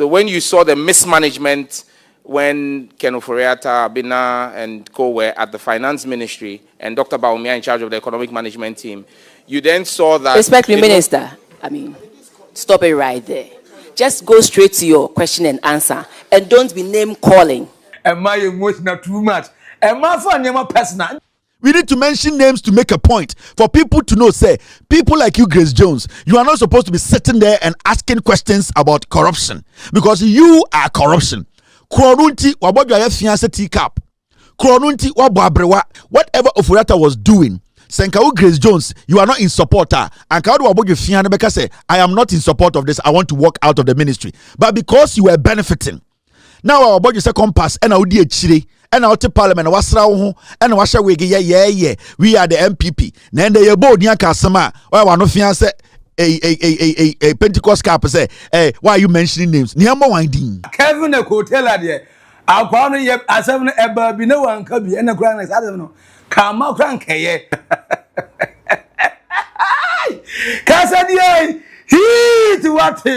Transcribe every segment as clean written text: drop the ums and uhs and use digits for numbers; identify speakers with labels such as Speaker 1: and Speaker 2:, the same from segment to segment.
Speaker 1: So when you saw the mismanagement when Ofori, Atta, Abena and co were at the finance ministry and Dr. Baumia in charge of the economic management team, you then saw that...
Speaker 2: Respectful Minister, stop it right there. Just go straight to your question and answer and don't be name calling.
Speaker 3: Am I emotional too much? Am I for your personal?
Speaker 4: We need to mention names to make a point for people to know, say, people like you, Grace Jones, you are not supposed to be sitting there and asking questions about corruption because you are corruption. Kronunti wabodwa fiancé teacup. Kronunti wababrewa. Whatever Ofori was doing, Senkawu Grace Jones, you are not in support. And Kaudu wabodwa fiancé because say, I am not in support of this. I want to walk out of the ministry. But because you were benefiting, now our body second pass and our dear chile. And out to parliament was raw and washa wig yeah. We are the NPP. Then they board near Casama. Why one of fiancé a Pentecost cap say, hey, why are you mentioning names? Niamo winding.
Speaker 3: Kevin a hotel idea. I'll call you as ever be no one could be and a grand as I don't know. Come out crank, eh? Casadia, he to what?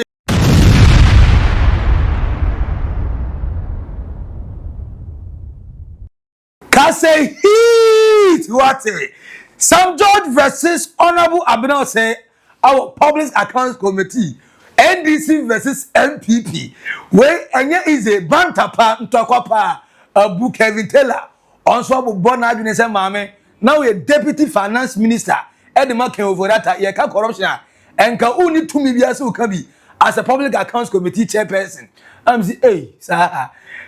Speaker 3: Say heat what Sam George versus Honorable Abena Osei our Public Accounts Committee NDC versus NPP where anya is a bantapa ntokwa Abu Kevin Taylor also born adwene say mame now a deputy finance minister edema kan over that ye ka corruption enka uni tumi bia se uka bi as a Public Accounts Committee chairperson am say hey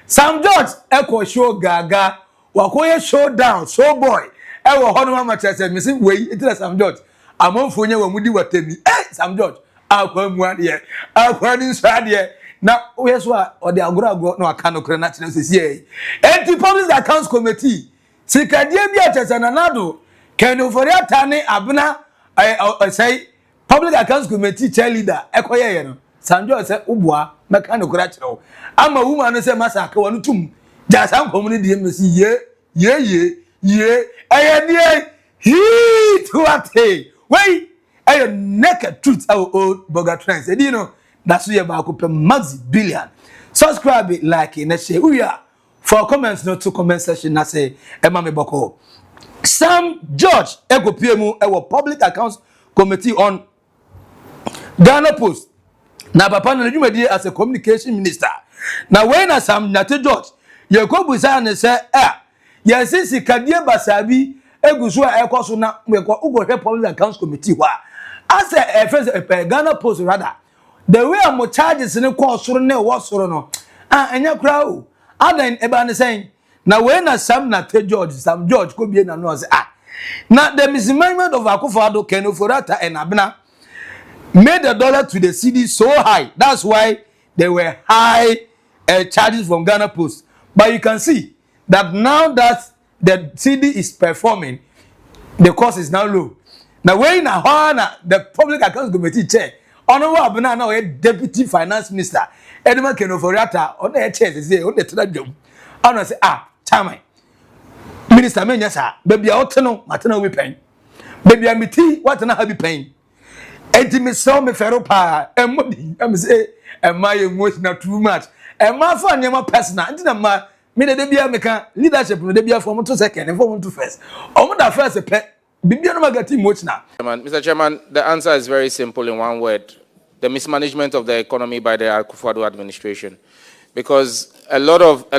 Speaker 3: Sam George eko show gaga wakoye showdown show boy e wo hono ma chese me say wey it Sam George amonfo nya wa mudi watami Sam George akwa mu ade akwa ni nso ade na we so a ode agoro na aka no kre na chene sesi enti Public Accounts Committee sikadie bi a chese na nado Ken Ofori Atta ne Abena Osei Public Accounts Committee chair leader ekoye ye no Sam George say ubua meka no kra chene ama woman no say masaka wonu tum Jasan community DMC ye ayedie heat what wait ayo naked truth our Oldboga trends you know that's why ba Akuffo Maxi Billian subscribe like na share we are for comments no to comment section na say e ma me boko Sam George ego piemu e Public Accounts Committee on Ghana Post na papa na dwumadi as a communication minister na when na Sam George Yakobu say say yesisi kadie basabi egusu a ekoso na meko ugohwe Public Accounts Committee wa as a first Ghana Post rather the way am charges ne ko soro na wo soro no anya kra o adan eba ne say na we na Sam George ko bie na no say na the mismanagement of Akuffo Addo Ofori Atta and Abena made the dollar to the cedi so high. That's why there were high charges from Ghana Post. But you can see that now that the cedi is performing, the cost is now low. Now when the Public Accounts Committee chair, Honorable Abena now a deputy finance minister, Edema Ofori Atta on the chair say on the telegram. And I say chama. Minister men yes sir, baby out no matana we paying. Baby amiti what na have paying. Enti me so me fero pa emodi am say am I emotional too much. And my phone, you're my personal. I didn't ma me the bia meka leadership no the bia from 2 seconds and from 2 first. That first pet Billian magati emotional.
Speaker 1: Mr. Chairman, the answer is very simple in one word: the mismanagement of the economy by the Akuffo Addo administration. Because a lot of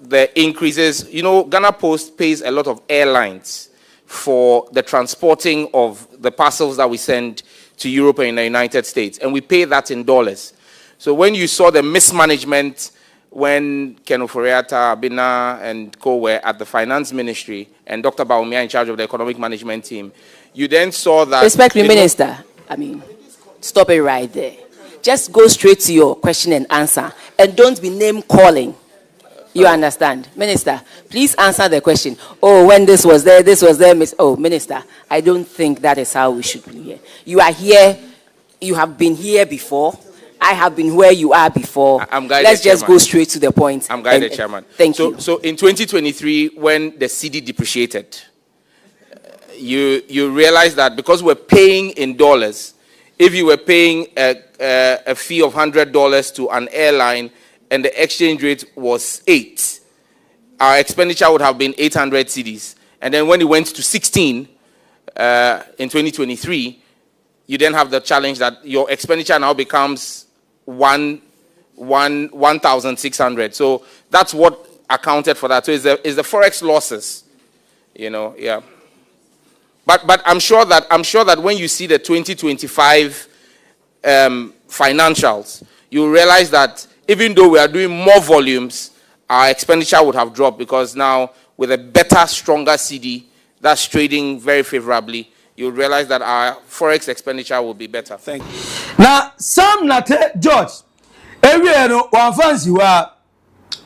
Speaker 1: the increases, Ghana Post pays a lot of airlines for the transporting of the parcels that we send to Europe and the United States, and we pay that in dollars. So when you saw the mismanagement when Ofori Atta, Abena and co were at the finance ministry and Dr. Baumia in charge of the economic management team, you then saw that...
Speaker 2: Respectful Minister, stop it right there. Just go straight to your question and answer and don't be name calling. You understand? Minister, please answer the question. Oh, when this was there, Minister, I don't think that is how we should be here. You are here, you have been here before. I have been where you are before. Let's just go straight to the point.
Speaker 1: I'm guided, Chairman.
Speaker 2: Thank you.
Speaker 1: So in 2023, when the cedi depreciated, you realize that because we're paying in dollars, if you were paying a fee of $100 to an airline and the exchange rate was 8, our expenditure would have been 800 cedis. And then when it went to 16 in 2023, you then have the challenge that your expenditure now becomes 1,600. So that's what accounted for that. So it's the forex losses, yeah. But I'm sure that when you see the 2025 financials, you realize that even though we are doing more volumes, our expenditure would have dropped, because now with a better, stronger cedi that's trading very favorably, you realize that our forex expenditure will be better. Thank you.
Speaker 3: Now, some Dzata George, every one fancy wa,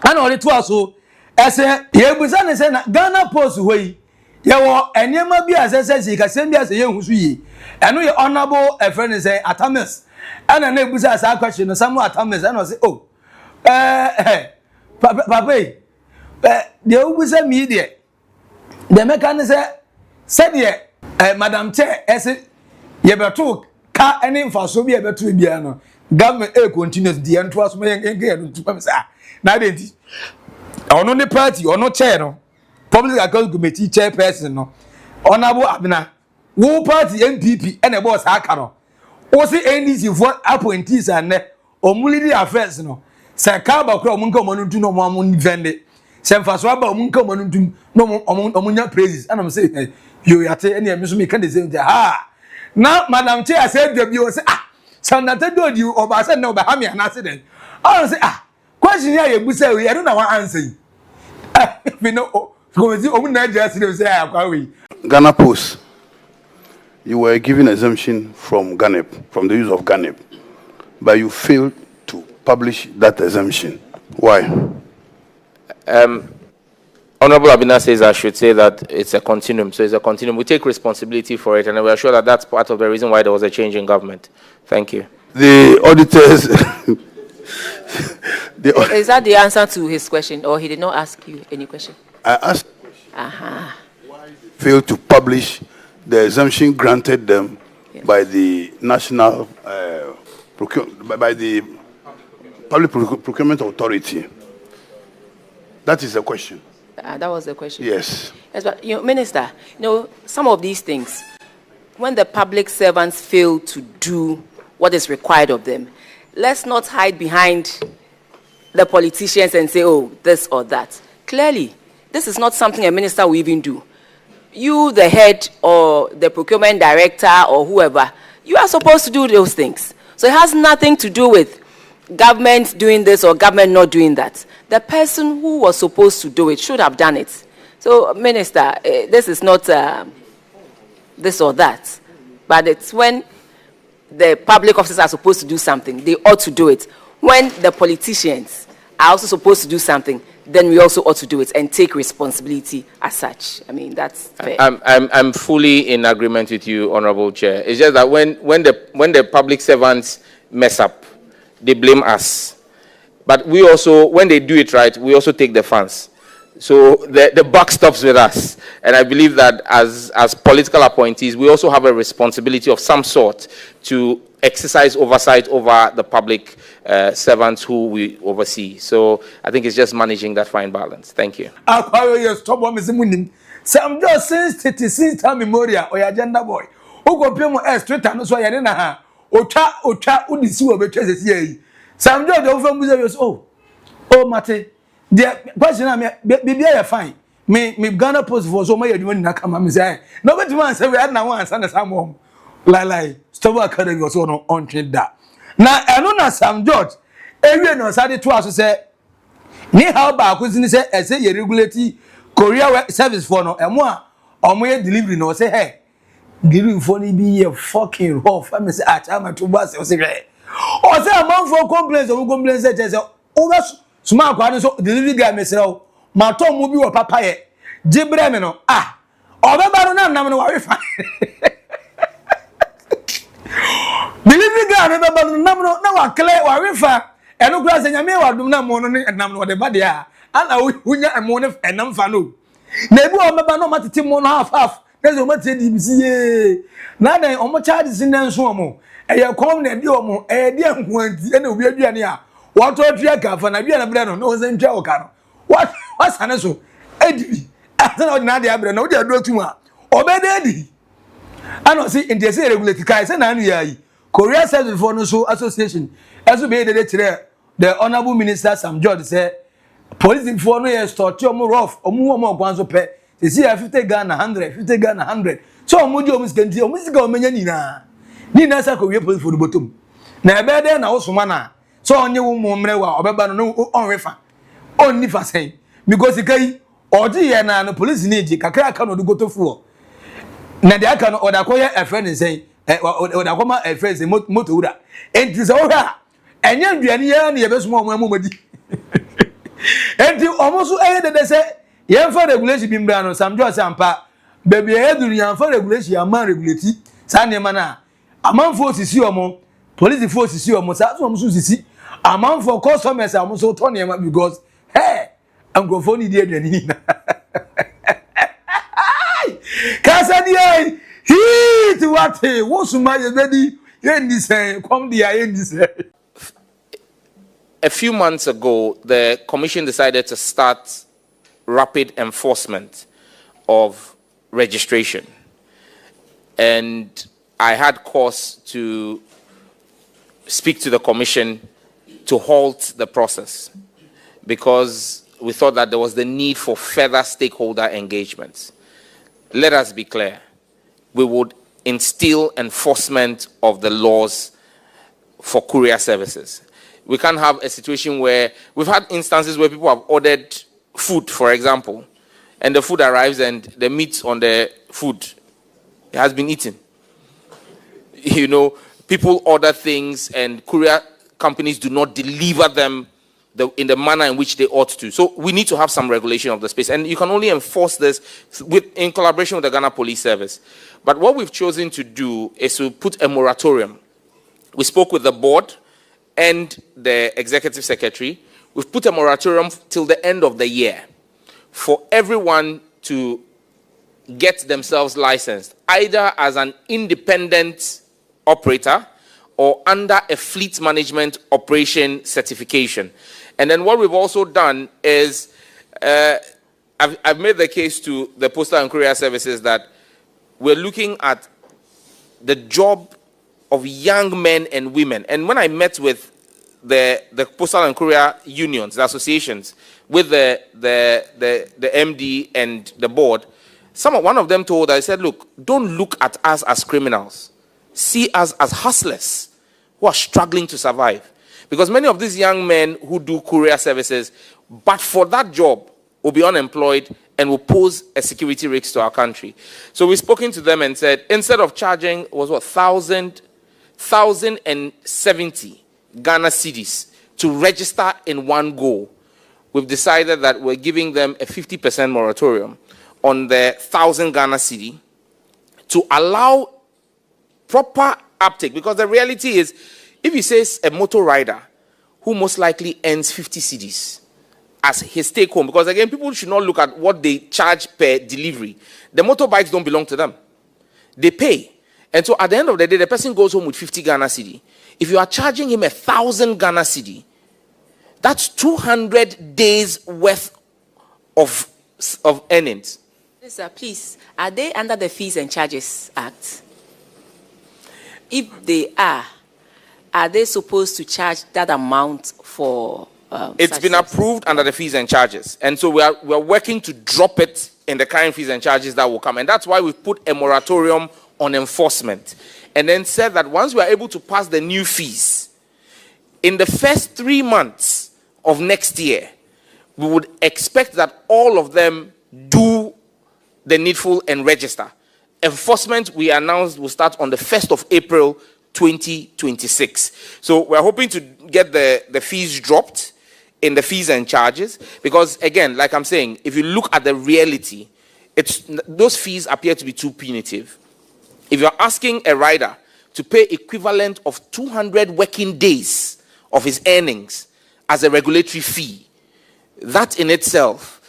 Speaker 3: and all it was so. I say, Yebuzan is a Ghana Post way. Yawo, and you might be as I says, he can send me as a young Husui. And we honorable a friend is a Atamis. And a neighbor says, I question somewhat Atamis, and I say, oh, Papa, the Obusa media. The mechanism said, yeah, Madam Chair, as it, you better talk, car and in for so be able to be an government continues the entrust me and get to Pamsa. Now, didn't on the party or no chair, no public account committee chairperson, no honorable Abena, who party NPP and a boss Akano. Was it any for appointees and or multi affairs, no? Sakaba Munko Monutu no one vended. Sem Faswaba Munko Monutu no Omunya praises. And I'm saying, you are any amusement can say, ah. Now, Madam Chair said, you say, ah, so not to do you or Bassa no Bahami an accident. I say, ah, question here, you say, I don't know what answer. We know,
Speaker 5: Ghana Post, you were given exemption from GANEP, from the use of GANEP, but you failed to publish that exemption. Why?
Speaker 1: Honorable Abena says I should say that it's a continuum. So it's a continuum. We take responsibility for it, and we are sure that that's part of the reason why there was a change in government. Thank you.
Speaker 5: The auditors...
Speaker 2: Is that the answer to his question, or he did not ask you any question?
Speaker 5: I asked why they failed to publish the exemption granted them by the National by the Public Procurement Authority. That is the question.
Speaker 2: That was the question.
Speaker 5: Yes.
Speaker 2: Yes, but Minister, some of these things, when the public servants fail to do what is required of them, let's not hide behind the politicians and say, oh, this or that. Clearly, this is not something a minister will even do. You, the head or the procurement director or whoever, you are supposed to do those things. So it has nothing to do with government doing this or government not doing that. The person who was supposed to do it should have done it. So, Minister, this is not this or that, but it's when the public officers are supposed to do something, they ought to do it. When the politicians are also supposed to do something, then we also ought to do it and take responsibility as such. I mean, that's fair.
Speaker 1: I'm fully in agreement with you, Honorable Chair. It's just that when the public servants mess up, they blame us. But we also, when they do it right, we also take the funds. So the buck stops with us. And I believe that as political appointees, we also have a responsibility of some sort to exercise oversight over the public servants who we oversee. So I think it's just managing that fine balance. Thank you.
Speaker 3: Some just since time memorial or agenda boy. Who go pay more extra time so ya na ha. Ocha udisi wo betwe sese. Some just dey over muze oh mate. The question am bibia ya fine. Me Ghana Post for so my adwuma na kama me say. No bet man say we had na one answer na some like stop academy was on train that. Na eno na Sam George ewie no sade to aso say ni how ba akozini say e say ye regulate courier service for no emo a omo ye delivery no say hey delivery for ni be ye fucking rough. I say am to bus say hey o say am for complaints say over smart kwa so delivery guy me say o ma to mo bi wo papa ye gibre me no obeba no na nam no wa refa delivery guy me beba no nam no na wa clear wa refa eno kura se nyame wa dum na mo no nam no de ba de a ana wunya emo no enam fa no na ebi o beba no matete mo no half na so matete di bisi ye na den o mo charge sin na nso o mo ɛyɛ kɔm na ɛdi ɔmo ɛyɛ di nkuanti ɛna obi aduane a wɔtɔ atua kafa na aduane brɛ no na wɔn nsa ntwa ɔka no wasane so ɛdi asana ɔdi n'ade abrɛ na ɔdi aduro tum a ɔbɛda adi ana ɔsi nti ɛsɛ regulate kaa ɛsɛ n'anu yɛ ayi Korea Service for no so association ɛso bɛyɛ dede kyerɛ the honourable minister Sam George sɛ police for no yɛ stɔɔti ɔmo rough ɔmo ɔkwan so pɛ sisi yɛ 50 Ghana 100 50 Ghana 100 so ɔmo di ɔmo sika nti ɔmo sika ɔmo nya nyinaa ni na sa ko wie police for the bottom na ɛbɛyɛ dɛ na wosoma na so ɔnye wo mo mmerɛ wa ɔbɛba no ɔnrefa ɔnni fa sɛn because sika yi ɔgye yɛ na no police ni gye kakra aka no ɔde goto fuɔ na de aka no ɔde akɔyɛ ɛfrɛ ne nsɛn ɔde akɔma ɛfrɛ sɛ moto wura enti sɛ ɔhwɛ a ɛnyɛ nduane yɛ na yɛbɛsoma ɔmo amomadi enti ɔmo so ɛyɛ dede sɛ yɛmfa regulation bi mbra no Sam George ampa baabi ɛyɛ duru yɛmfa regulation ama regulati saa nneɛma no a amanfoɔ sisi ɔmo policefoɔ sisi ɔmo saa so ɔmo so sisi amanfoɔ customers a ɔmo so tɔ nneɛma because hey nkurɔfoɔ ni di aduane ni na kasa di ai hit what wo suma ye bedi ye ndi sɛ kom dia ye ndi sɛ.
Speaker 1: A few months ago, the Commission decided to start rapid enforcement of registration. And I had cause to speak to the Commission to halt the process because we thought that there was the need for further stakeholder engagements. Let us be clear. We would instill enforcement of the laws for courier services. We can't have a situation where we've had instances where people have ordered food, for example, and the food arrives and the meat on the food has been eaten. You know, people order things and courier companies do not deliver them in the manner in which they ought to. So we need to have some regulation of the space. And you can only enforce this in collaboration with the Ghana Police Service. But what we've chosen to do is to put a moratorium. We spoke with the board and the executive secretary. We've put a moratorium till the end of the year for everyone to get themselves licensed, either as an independent operator or under a fleet management operation certification. And then what we've also done is, I've made the case to the Postal and Courier Services that we're looking at the job of young men and women. And when I met with the Postal and Courier unions, the associations, with the MD and the board, one of them told us, I said, look, don't look at us as criminals. See us as hustlers who are struggling to survive. Because many of these young men who do courier services, but for that job, will be unemployed and will pose a security risk to our country. So we've spoken to them and said, instead of charging, was what, 1,070 Ghana cedis to register in one go, we've decided that we're giving them a 50% moratorium on the 1,000 Ghana cedi to allow proper uptake. Because the reality is, if he says a motor rider who most likely earns 50 cedis as his take home, because again, people should not look at what they charge per delivery. The motorbikes don't belong to them. They pay. And so at the end of the day, the person goes home with 50 Ghana cedi. If you are charging him 1,000 Ghana cedi, that's 200 days worth of earnings.
Speaker 2: Sir, please, are they under the Fees and Charges Act? If they are they supposed to charge that amount for?
Speaker 1: It's been approved under the Fees and Charges, and so we are working to drop it in the current fees and charges that will come, and that's why we've put a moratorium on enforcement, and then said that once we are able to pass the new fees in the first 3 months of next year, we would expect that all of them do the needful and register. Enforcement, we announced, will start on the 1st of April 2026. So we're hoping to get the fees dropped in the fees and charges, because again, like I'm saying, if you look at the reality, those fees appear to be too punitive. If you're asking a rider to pay equivalent of 200 working days of his earnings as a regulatory fee, that in itself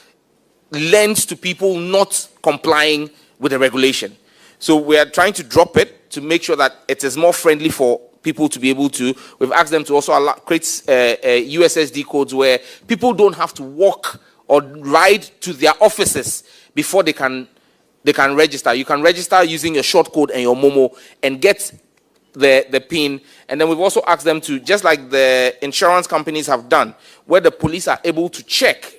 Speaker 1: lends to people not complying with the regulation. So we are trying to drop it to make sure that it is more friendly for people to be able to. We've asked them to also create USSD codes where people don't have to walk or ride to their offices before they can register. You can register using your short code and your Momo and get the PIN. And then we've also asked them to, just like the insurance companies have done, where the police are able to check,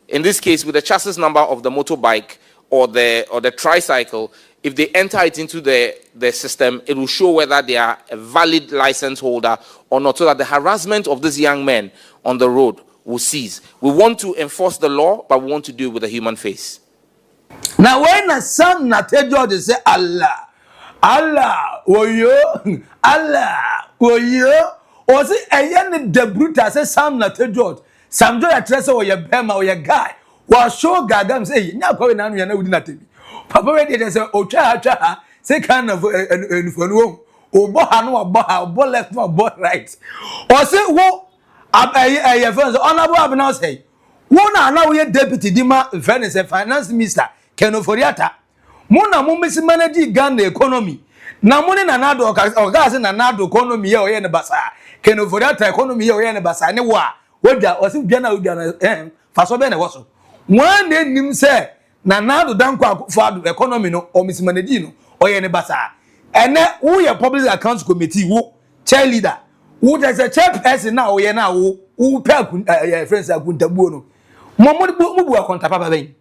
Speaker 1: in this case with the chassis number of the motorbike or the tricycle, if they enter it into the system, it will show whether they are a valid license holder or not, so that the harassment of these young men on the road will cease. We want to enforce the law, but we want to do it with a human face.
Speaker 3: Now when a son Dzata George say Allah, Allah, woyo, Allah, woyo, or say a young de bruta say Sam Dzata George, Sam George address or your bema or your guy, was show Gadam say, now going on, you know, with nothing. Papa ready say, oh, cha, say kind of or bohano or boha, left or right. Or say, whoa, a friend, honorable Abena Osei. One now we deputy Dima Venice and finance minister, Ofori Atta. Mona mo mismanage Ghana economy. Na money na Addo or gas na Addo economy or yen basa. Ofori Atta economy or yen basa. Ne wa. Wada or sim biana udiana faso be na waso. One day nim say na Addo danko Akuffo economy no or mismanage no or yen basa. And who your public accounts committee who chair leader. Who there's a chairperson now or yen now who pay friends akuntabu no. Momo bu akonta papa ben.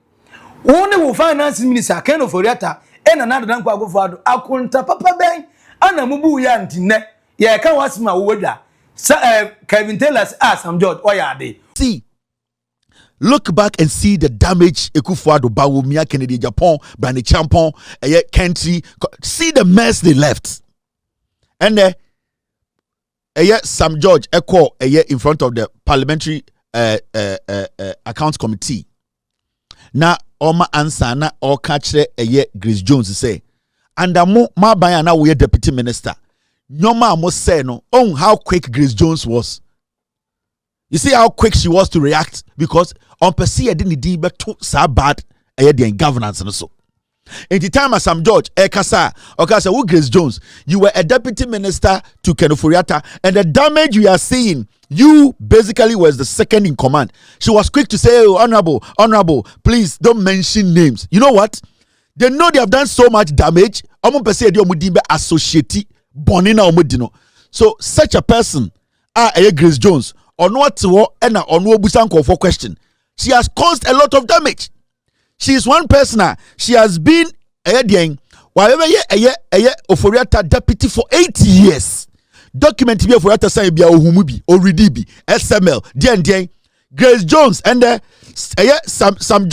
Speaker 3: Only will finance minister Ofori Atta and another danko Akuffo akonta papa ben. Ana mubu ya ntine. Ya kan wasima woda. Kevin tell us Sam George oyade.
Speaker 4: See, look back and see the damage Akuffo Bawo Mia Kennedy Japan, Brand Champon, country. See the mess they left. And Sam George echo in front of the parliamentary accounts committee. Na oma answer na or catch Grace Jones say, and mo ma baya na we deputy minister. Nyoma mo say no on how quick Grace Jones was. You see how quick she was to react because on per se didn't be too so bad the governance and so. In the time of Sam George, Okasa, who Grace Jones, you were a deputy minister to Ofori Atta, and the damage we are seeing, you basically was the second in command. She was quick to say, oh, honorable, please don't mention names. You know what? They know they have done so much damage. So such a person, Grace Jones, on what and on what for question, she has caused a lot of damage. She is one person. She has been Ofori Atta deputy for 8 years. Document be Ofori Atta say be ohumubi oridibi SML DND Grace Jones and Sam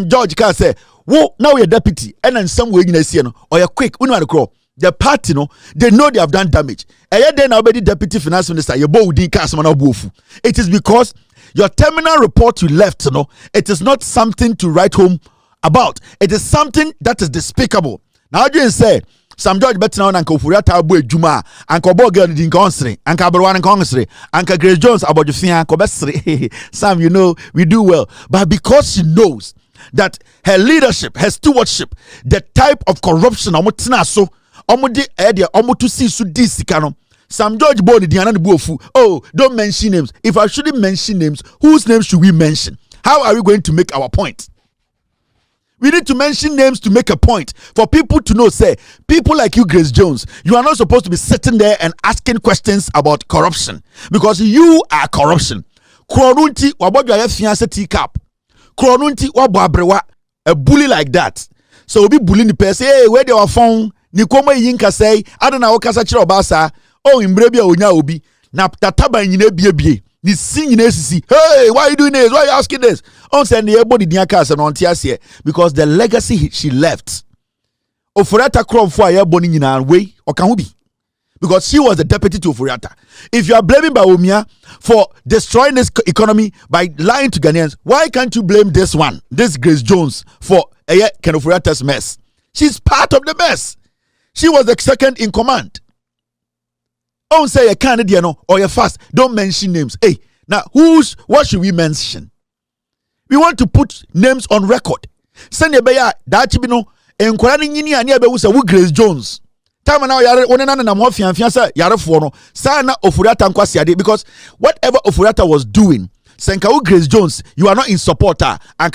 Speaker 4: George can say wo now you're deputy and in some way you see no or you quick the party no they know they have done damage. Then already deputy finance minister you bow din cast man obuofu. It is because your terminal report you left no it is not something to write home about. It is something that is despicable. Now you say Sam George better now Ofori Atta abu ejuma anko girl din konsre anka abrowan konsre anka Grace Jones abodufia anko besre. Sam, you know we do well, but because she knows that her leadership, her stewardship, the type of corruption omotina so omodi ede omotu si su disikano. Sam George boni diana buofu. Oh, don't mention names. If I shouldn't mention names, whose names should we mention? How are we going to make our point? We need to mention names to make a point for people to know, say, people like you, Grace Jones, you are not supposed to be sitting there and asking questions about corruption because you are corruption. Kronunti wabodwa ya fiancé teacup. Kronunti wababrewa a bully like that. So we be bullying the person. Hey, where they were found? Nikoma yinka say, I don't know kasa chiro basa. Oh, imbrebia onya obi. Na tataba nyine bie. Ni sing sisi. Hey, why are you doing this? Why are you asking this? On send the everybody diakas and on tiasie because the legacy she left. Ofori Atta crop for a boni in our way or can we be? Because she was the deputy to Ofori Atta. If you are blaming Bawumia for destroying this economy by lying to Ghanaians, why can't you blame this one, this Grace Jones, for Ofori Atta's mess? She's part of the mess. She was the second in command. Don't say a Canadian or you're fast. Don't mention names. Hey, now what should we mention? We want to put names on record. Send a beya that you know enquiring in any other who Grace Jones. Time now yare one na na mo fianfia say yare fo no say na Ofori Atta nkwasi ade because whatever Ofori Atta was doing Senkawu Grace Jones, you are not in support. And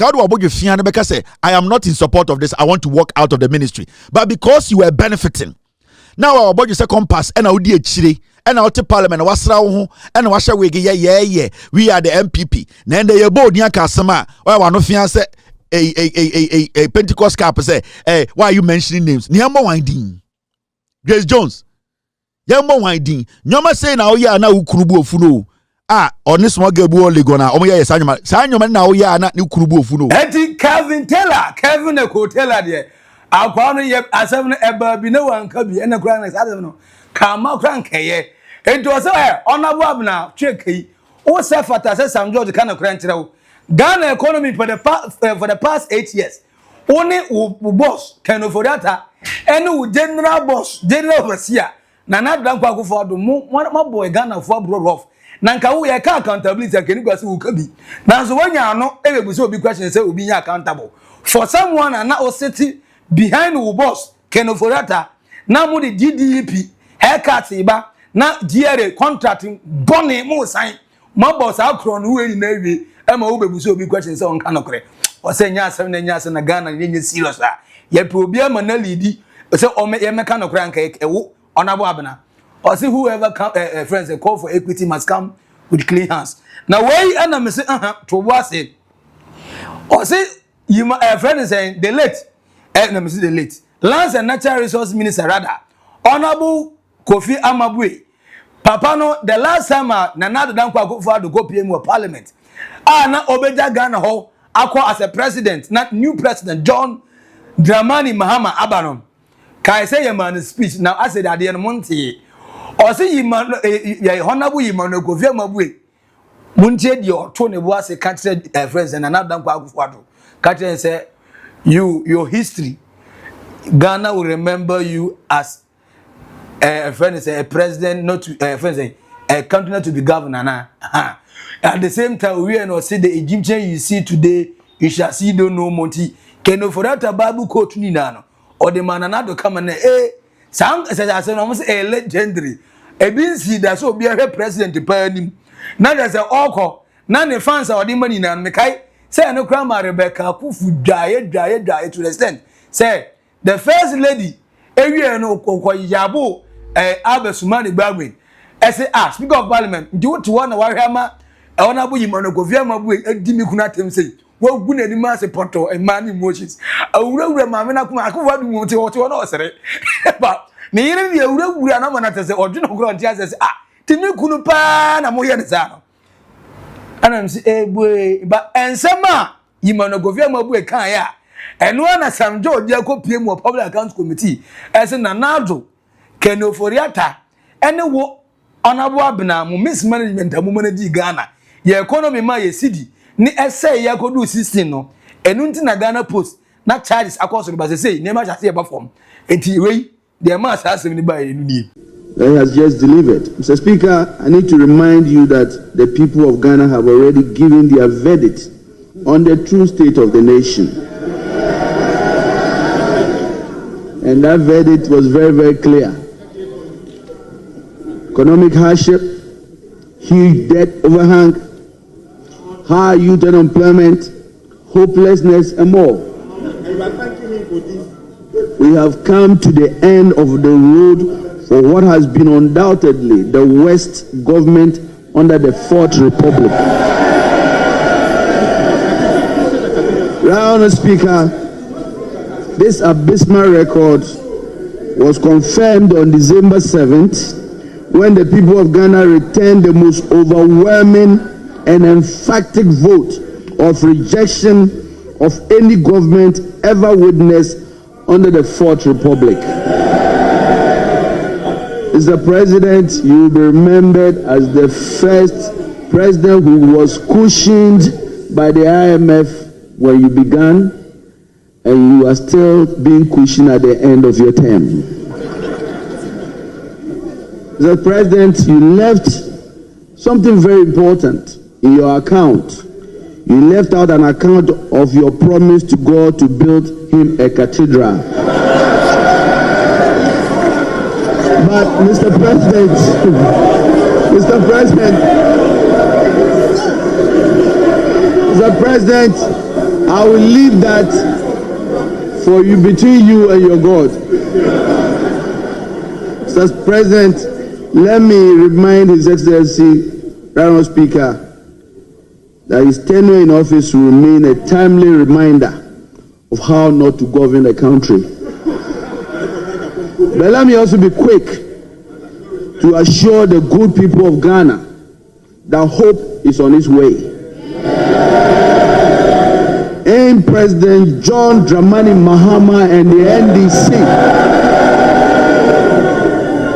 Speaker 4: say, I am not in support of this. I want to walk out of the ministry. But because you were benefiting, now our body second pass and our dear chiri and our parliament was and washa wigi yeah. We are the NPP. Then they board near Kasama. Why one of fiance a Pentecost cap say, why are you mentioning names? Niamo winding. Grace Jones. Yamo winding. Nyoma say now ya na ukurubu ofuno. On this one girl boy gonna omoya sanyoma na oya na ni kurubu ofuno.
Speaker 3: Eti Kevin Taylor Eko Taylor there. Akwano ye asem no eba bi na wanka bi ena kura na asem no. Kama kura nkeye. Enti o say honorable Abena cheki. O say fata say Sam George kana kura ntira wo. Ghana economy for the past 8 years. Only boss Ofori Atta and general boss general overseer. Na na dan kwa Akuffo do mo boy Ghana for bro rough. Nanka wo ye ka accountability akeni kwase wo ka bi nanso wanya no ebebuso obi question say obi nya accountable for someone and na o sit behind wo boss Ofori Atta na mo the GDP haircut iba na GRA contracting bone mo sign mo boss akro no we na wi e ma wo bebuso obi question say on kan okre o say nya asem na Ghana nya serious a ye pe obi ama na lead say o me ye me kan okre anka e wo honorable Abena. Or see whoever friends they call for equity must come with clean hands. Now why and I'm saying to what it. Or see you my friend is saying the late let me see the late Lands and Natural Resource Minister rather Honorable Kofi Amabwe. Papa no the last time Nana dan kwa Akuffo to go PM of Parliament. Na Obeja Ghana ho akwa as a president, not new president John Dramani Mahama Abanom. Kai say your man speech now I said at the end month. Or say you man, honorable you man go via my way. Munche your tone was a catch friends and another Akuffo. Catch and say, your history, Ghana will remember you as a friend, a president, not to friends, a country not to be governor. At the same time, we are not see the Egyptian you see today, you shall see no Monty. Ofori Atta Bible quote Ninano or the man another come and some says I said almost a legendary. A bin see that so be a president to pay him. Now there's a awkward. None the fans are the money now. Mekai say no grandma Rebecca Akuffo die to the extent. Say the first lady, area no Yabo, Abesumani Bagwin. I say, speaker of parliament, do to one of our hammer, I want to be Monogovia, a Dimi Kunatim say. Well, good any mass a poto and man emotions. I will remember Akuffo to say, but near the we are not as the original ground just Tinu Kunupa, and Moyanzano. And I'm saying, boy, but and some you monogovia mobwe kaya. And one as Sam George, Jacob PM or Public Accounts Committee as an Addo, Ofori Atta, and the war honorable Abena, mismanagement, a woman in Ghana. Your economy, my cedi. Ni essay ya ko do 16 no enunti na Ghana Post na charges across the base say nema just about form enti we the mass has ni by enu
Speaker 6: that has just delivered. Mr. Speaker, I need to remind you that the people of Ghana have already given their verdict on the true state of the nation. And that verdict was very, very clear. Economic hardship, huge debt overhang, high youth unemployment, hopelessness, and more. We have come to the end of the road for what has been undoubtedly the worst government under the Fourth Republic. Honourable Speaker, this abysmal record was confirmed on December 7th when the people of Ghana returned the most overwhelming and emphatic vote of rejection of any government ever witnessed under the Fourth Republic. Mr. President, you will be remembered as the first president who was cushioned by the IMF when you began, and you are still being cushioned at the end of your term. Mr. President, you left something very important in your account. You left out an account of your promise to God to build him a cathedral. But Mr. President, Mr. President, I will leave that for you, between you and your God. Mr. President, let me remind His Excellency, Honourable Speaker, that his tenure in office will remain a timely reminder of how not to govern a country. But let me also be quick to assure the good people of Ghana that hope is on its way. In President John Dramani Mahama and the NDC,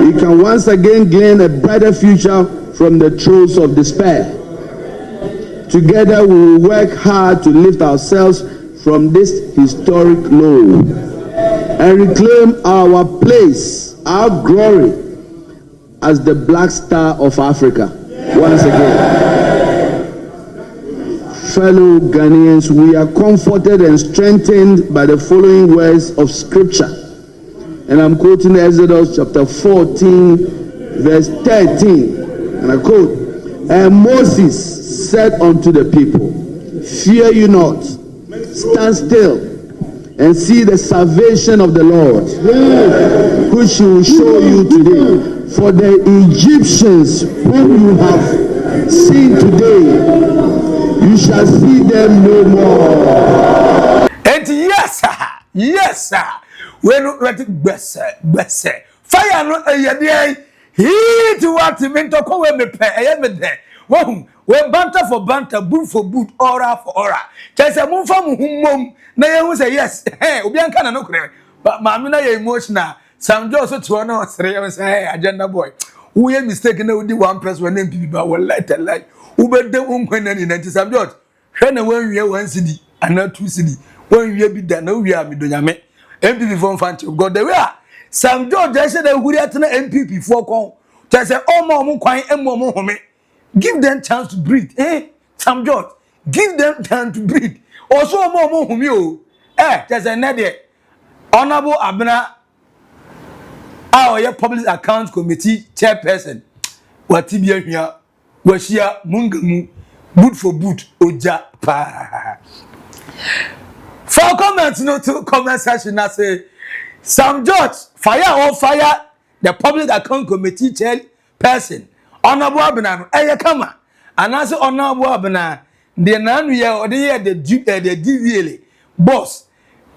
Speaker 6: we can once again gain a brighter future from the throes of despair. Together we will work hard to lift ourselves from this historic low and reclaim our place, our glory as the Black Star of Africa. Once again, fellow Ghanaians, we are comforted and strengthened by the following words of Scripture. And I'm quoting Exodus chapter 14, verse 13. And I quote, "And Moses said unto the people, Fear you not, stand still, and see the salvation of the Lord, which he will show you today. For the Egyptians whom you have seen today, you shall see them no more."
Speaker 3: And yes, sir. When ready, bless. Fire no a heat what meant to come with me. I am there. When banter for banter, boot for boot, aura for aura. Just a move from whom na you say yes. Hey, Obian can no credit. But Mamina emotional. Some just to one say, hey, agenda boy. We are mistaken with the one person when NPP but will let a lie. Uber the when in some George. When we are one cedi and not two cedi. When we be done, no, we are Midonyame. NPP from Fanti God the way. Some George, I said, we are to NPP for call. Just say, oh, mom, quiet and mom, home. Give them chance to breathe. Sam George, give them time to breathe. Also, more whom you. There's another Honorable Abena our Public Accounts Committee chairperson. What Tibian here was here Mungamu, boot for boot, Oja pa. For comments, no to comment section, I say, Sam George, fire or fire, the Public Account Committee chairperson. Honorable Abena, come on. And as Honorable Abena, the nan or the year the DVLA boss,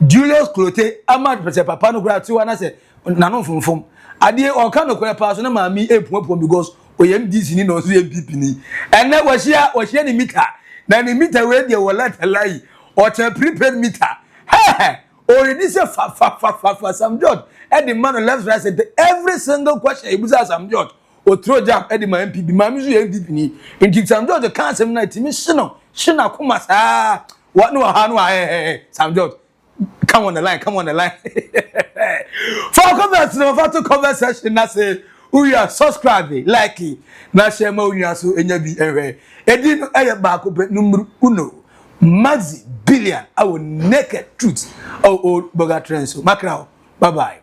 Speaker 3: Julius Clote, Ahmad Papa no grab to and I said, Nano from. I did all kind of person, mammy, because we am this in no NPP. And that was here the meter. Then the meter where they will let a lie or a prepaid meter. Hey, or it is a fa some George. And the man left right said every single question he was asked some George. Or throw jump at my MPP, my music MPP. In some George, the cancer night, Miss Shina Kumas. What no, Sam George. Come on the line. For comments, no for to conversation, I say, we are subscribing, liking, na share more you so in your be away. Edin air back up number uno. Maxi Billian, our naked truth. Oldboga trends. Macro. Bye bye.